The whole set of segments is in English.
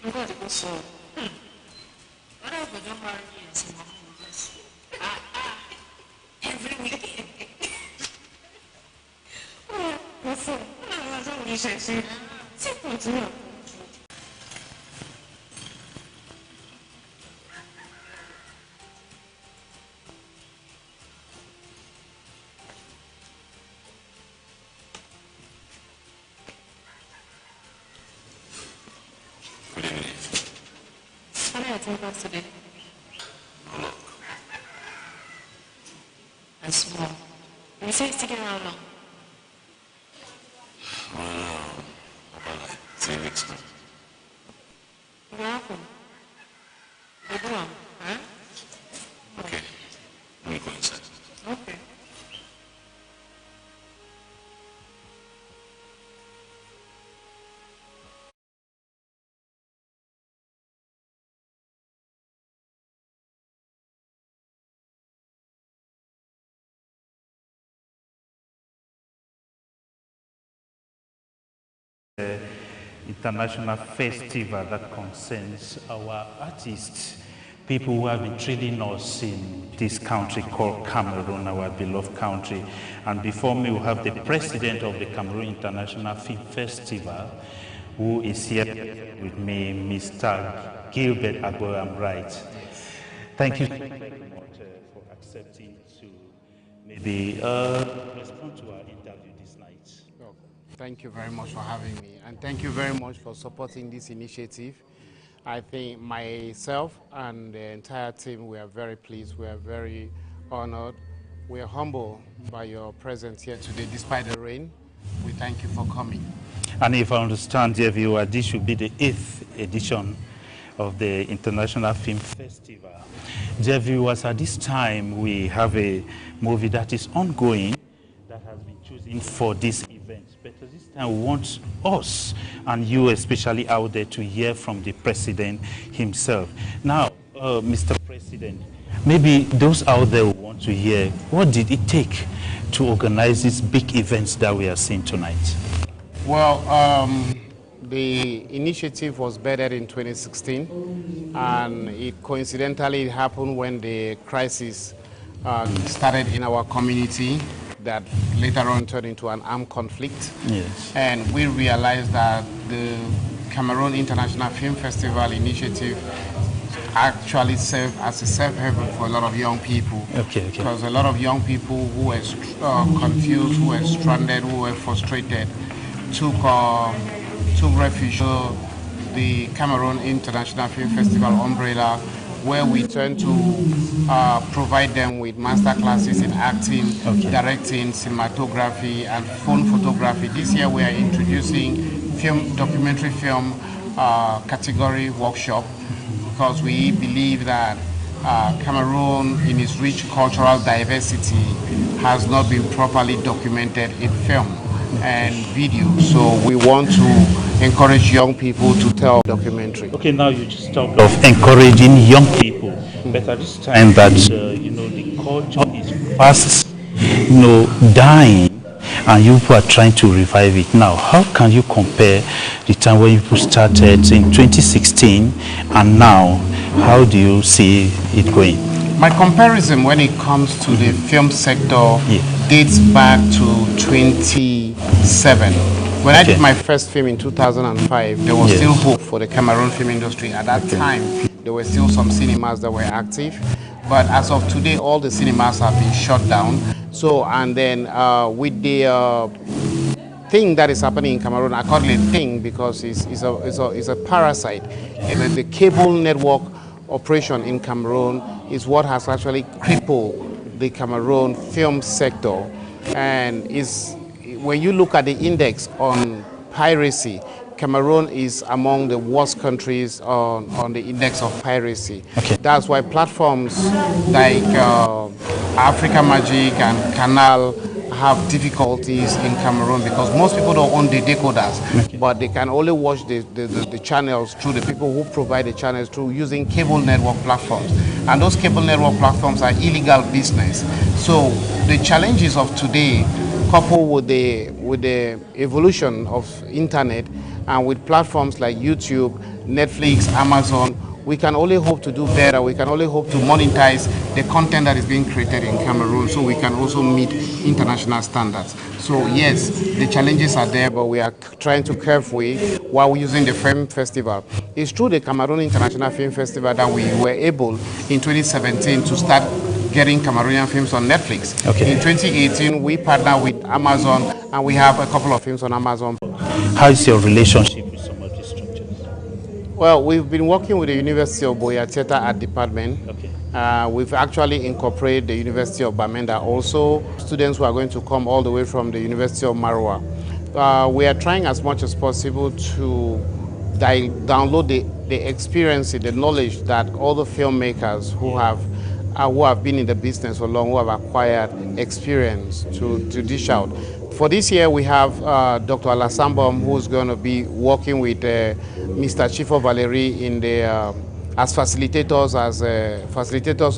I'm going to go so. What else would you marry me and say, every weekend? What's up? Good evening. How many attendance today? No luck. And small. You say it's taking how long? Well, about like 3 weeks now. What happened? You do them, huh? Okay. Let me go inside. Okay. International festival that concerns our artists, people who have been treating us in this country called Cameroon, our beloved country. And before me, we have the president of the Cameroon International Film Festival, who is here with me, Mr. Gilbert Agbo. I'm right. Thank you so much for accepting to maybe respond to our interview this night. Well, thank you very much for having me, and thank you very much for supporting this initiative. I think myself and the entire team, we are very pleased, we are very honored, we are humbled by your presence here today despite the rain. We thank you for coming. And if I understand, dear viewer, this should be the 8th edition of the International Film Festival. Dear viewers, at this time we have a movie that is ongoing that has been chosen for this event. But at this time we want us and you especially out there to hear from the president himself. Now, Mr. President, maybe those out there who want to hear, what did it take to organize these big events that we are seeing tonight? Well, the initiative was bedded in 2016, and it coincidentally happened when the crisis started in our community that later on turned into an armed conflict. Yes. And we realized that the Cameroon International Film Festival initiative actually served as a safe haven for a lot of young people. Okay. Because a lot of young people who were confused, who were stranded, who were frustrated, took refuge in the Cameroon International Film Festival umbrella, where we turn to provide them with master classes in acting, directing, cinematography, and phone photography. This year we are introducing documentary film category workshop, because we believe that Cameroon, in its rich cultural diversity, has not been properly documented in film and video. So we want to encourage young people to tell documentary. Okay, now you just talked of encouraging young people, but at this time that the culture is fast, dying, and you people are trying to revive it. Now, how can you compare the time when you started in 2016 and now? How do you see it going? My comparison when it comes to the film sector dates back to 2007. When I did my first film in 2005, there was still hope for the Cameroon film industry. At that time, there were still some cinemas that were active. But as of today, all the cinemas have been shut down. So, and then with the thing that is happening in Cameroon, I call it a thing because it's a parasite. The cable network operation in Cameroon is what has actually crippled the Cameroon film sector. And when you look at the index on piracy, Cameroon is among the worst countries on the index of piracy. That's why platforms like Africa Magic and Canal have difficulties in Cameroon, because most people don't own the decoders, but they can only watch the channels through the people who provide the channels through using cable network platforms. And those cable network platforms are illegal business. So the challenges of today, coupled with the evolution of internet and with platforms like YouTube Netflix, Amazon. We can only hope to do better. We can only hope to monetize the content that is being created in Cameroon so we can also meet international standards. So yes, the challenges are there, but we are trying to curve way while using the film festival. It's through the Cameroon International Film Festival that we were able in 2017 to start getting Cameroonian films on Netflix. Okay. In 2018, we partnered with Amazon and we have a couple of films on Amazon. How is your relationship with some of these structures? Well, we've been working with the University of Buea Theatre Art Department. Okay. We've actually incorporated the University of Bamenda also. Students who are going to come all the way from the University of Marwa. We are trying as much as possible to download the experience, the knowledge that all the filmmakers who have been in the business for long, who have acquired experience to dish out. For this year, we have Dr. Alasambom, who's going to be working with Mr. Chifo Valerie in the as facilitators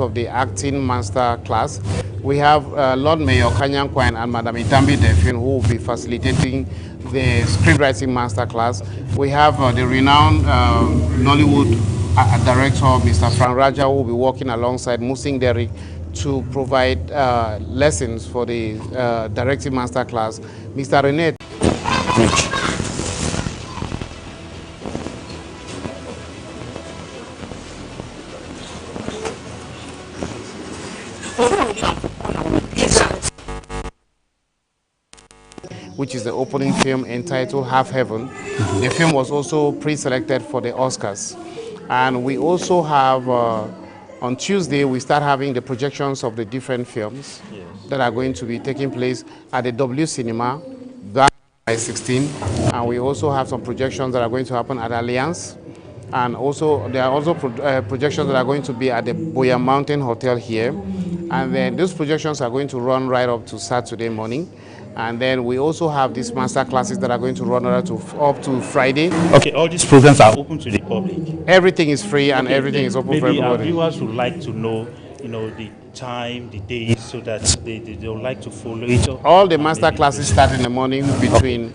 of the acting master class. We have Lord Mayor Kanyang Kwan and Madam Itambi Defin, who will be facilitating the scriptwriting master class. We have the renowned Nollywood director, Mr. Frank Raja, who will be working alongside Musing Derrick to provide lessons for the directing master class. Mr. Rene. Which is the opening film entitled Half Heaven. The film was also pre-selected for the Oscars. And we also have, on Tuesday, we start having the projections of the different films that are going to be taking place at the W Cinema, by 16. And we also have some projections that are going to happen at Alliance. And also, there are also projections that are going to be at the Buea Mountain Hotel here. And then those projections are going to run right up to Saturday morning. And then we also have these master classes that are going to run up to Friday. Okay, all these programs are open to the public. Everything is free and everything is open for everybody. Maybe our viewers would like to know, the time, the days, so that they would like to follow it. All the master classes start in the morning between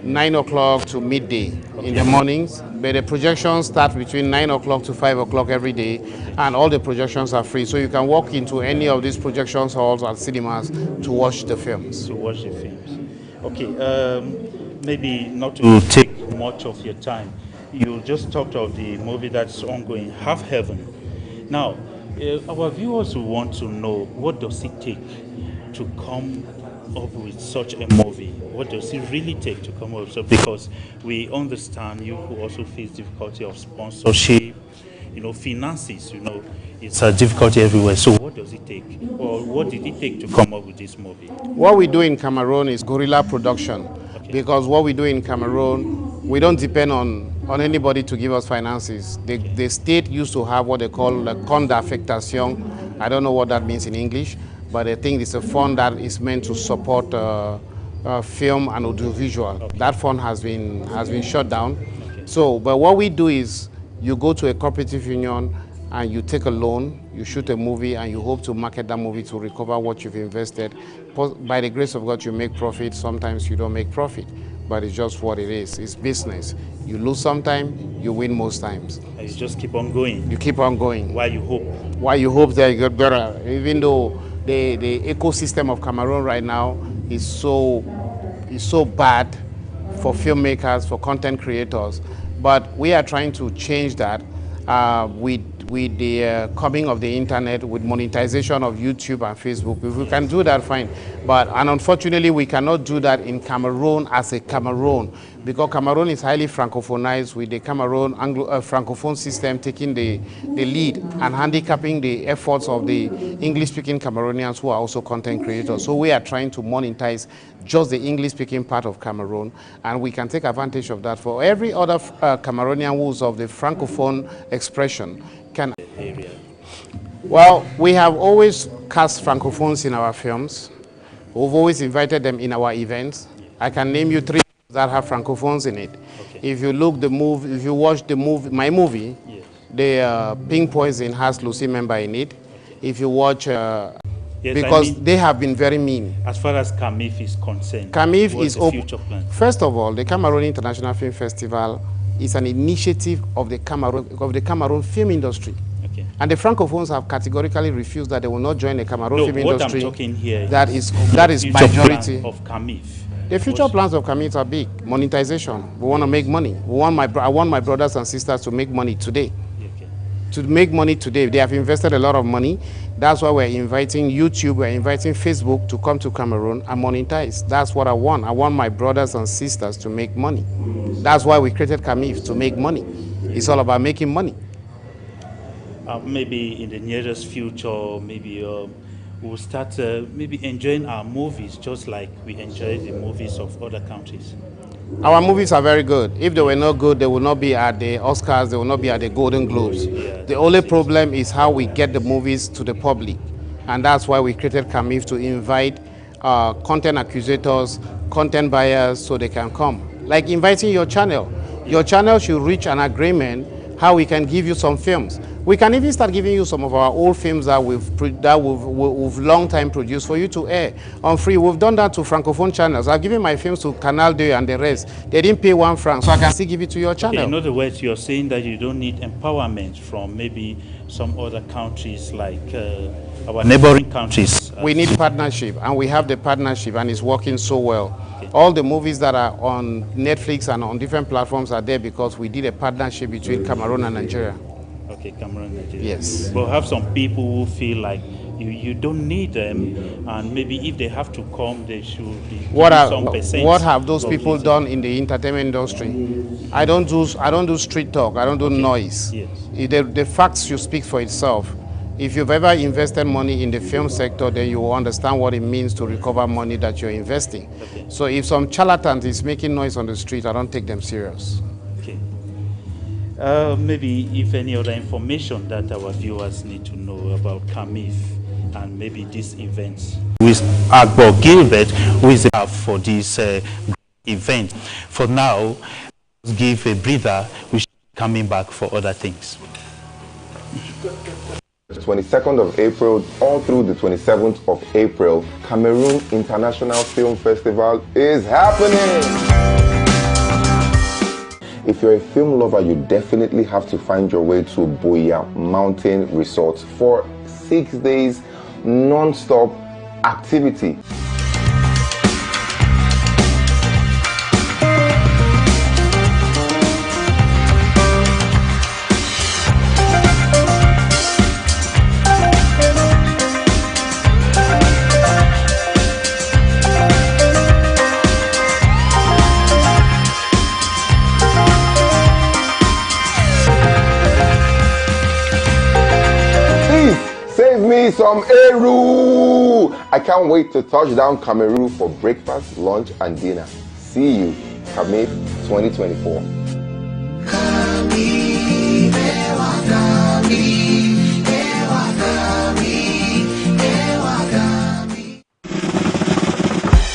9 o'clock to midday in the mornings, but the projections start between 9 o'clock to 5 o'clock every day, and all the projections are free. So you can walk into any of these projections halls and cinemas to watch the films. To watch the films. Okay, maybe not to take much of your time. You just talked of the movie that's ongoing, Half Heaven. Now, our viewers will want to know, what does it take to come up with such a movie? What does it really take to come up with such? Because we understand you who also face difficulty of sponsorship, finances, it's a difficulty everywhere. So what does it take, or what did it take to come up with this movie? What we do in Cameroon is guerrilla production. Okay. Because what we do in Cameroon, we don't depend on anybody to give us finances. The state used to have what they call the compte d'affectation. I don't know what that means in English, but I think it's a fund that is meant to support film and audiovisual. Okay. That fund has been shut down. Okay. So, but what we do is you go to a cooperative union and you take a loan, you shoot a movie, and you hope to market that movie to recover what you've invested. By the grace of God, you make profit. Sometimes you don't make profit, but it's just what it is. It's business. You lose sometimes, you win most times. And you just keep on going. You keep on going. While you hope. While you hope that you get better. Even though the ecosystem of Cameroon right now is so bad for filmmakers, for content creators, but we are trying to change that with the coming of the internet, with monetization of YouTube and Facebook. If we can do that, fine. But unfortunately, we cannot do that in Cameroon as a Cameroon, because Cameroon is highly francophonized, with the Cameroon francophone system taking the lead and handicapping the efforts of the English-speaking Cameroonians who are also content creators. So we are trying to monetize just the English-speaking part of Cameroon, and we can take advantage of that. For every other Cameroonian who's of the francophone expression can. Well, we have always cast francophones in our films. We've always invited them in our events. I can name you 3 that have francophones in it. Okay. If you look the movie, if you watch the movie, my movie, yes, the Pink Poison has Lucy member in it. If you watch, yes, because they have been very mean. As far as CAMIF is concerned, CAMIF is open. First of all, the Cameroon International Film Festival is an initiative of the Cameroon film industry. Okay. And the Francophones have categorically refused that they will not join the Cameroon film what industry. I'm talking here that is is majority of CAMIF. The future plans of CAMIF are big. Monetization. We want to make money. I want my brothers and sisters to make money today. Okay. To make money today. They have invested a lot of money. That's why we're inviting YouTube, we're inviting Facebook to come to Cameroon and monetize. That's what I want. I want my brothers and sisters to make money. That's why we created CAMIF, to make money. It's all about making money. Maybe in the nearest future, maybe we'll start maybe enjoying our movies just like we enjoy the movies of other countries. Our movies are very good. If they were not good, they will not be at the Oscars, they will not be at the Golden Globes. Yeah, the only problem is how we get the movies to the public. And that's why we created CAMIF, to invite content accusators, content buyers, so they can come. Like inviting your channel. Your channel should reach an agreement how we can give you some films. We can even start giving you some of our old films that we've long time produced for you to air on free. We've done that to Francophone channels. I've given my films to Canal 2 and the rest. They didn't pay 1 franc, so I can still give it to your channel. In other words, you're saying that you don't need empowerment from maybe some other countries like our neighboring countries. We need partnership, and we have the partnership, and it's working so well. Okay. All the movies that are on Netflix and on different platforms are there because we did a partnership between Cameroon and Nigeria. Okay, Cameroon, Nigeria. Yes. But have some people who feel like you don't need them, and maybe if they have to come, they should be what have those of people done in the entertainment industry? I don't do street talk. I don't do noise. Yes. The facts should speak for itself. If you've ever invested money in the film sector, then you will understand what it means to recover money that you're investing. Okay. So if some charlatan is making noise on the street, I don't take them serious. Okay. Maybe if any other information that our viewers need to know about CAMIF and maybe these events. With Agbo Gilbert, who is for this event. For now, let's give a breather. We should be coming back for other things. The 22nd of April all through the 27th of April, Cameroon International Film Festival is happening. If you're a film lover, you definitely have to find your way to Boya Mountain Resort for 6 days non-stop activity. Save me some Eru! I can't wait to touch down Cameroon for breakfast, lunch, and dinner. See you, CAMIF 2024.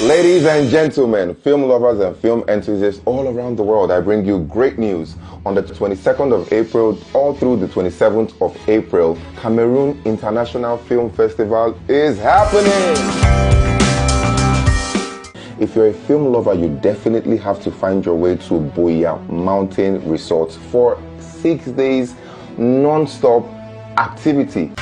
Ladies and gentlemen, film lovers and film enthusiasts all around the world, I bring you great news. On the 22nd of April all through the 27th of April, Cameroon International Film Festival is happening. If you're a film lover, you definitely have to find your way to Boya Mountain Resort for 6 days non-stop activity.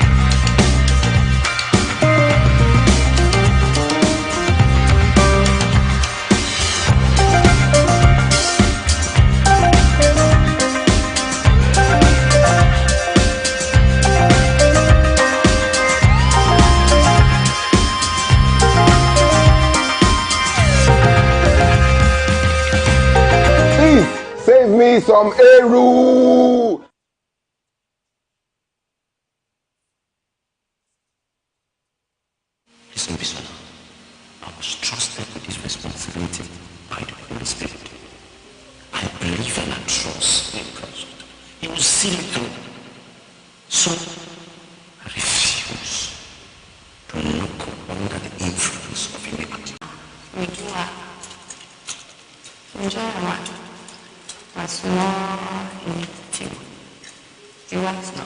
Save me some Eru! Listen, Bisona, I was trusted with this responsibility by the Holy Spirit. I believe and I trust in God. He will see me through. So, I refuse to look under the influence of iniquity. Enjoy what? As more in you want now.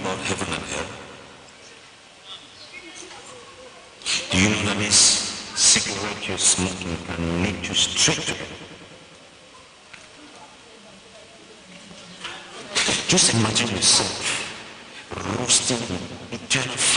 about heaven and hell? Do you know that this cigarette you're smoking can lead you straight to hell? Just imagine yourself roasting in eternal fire.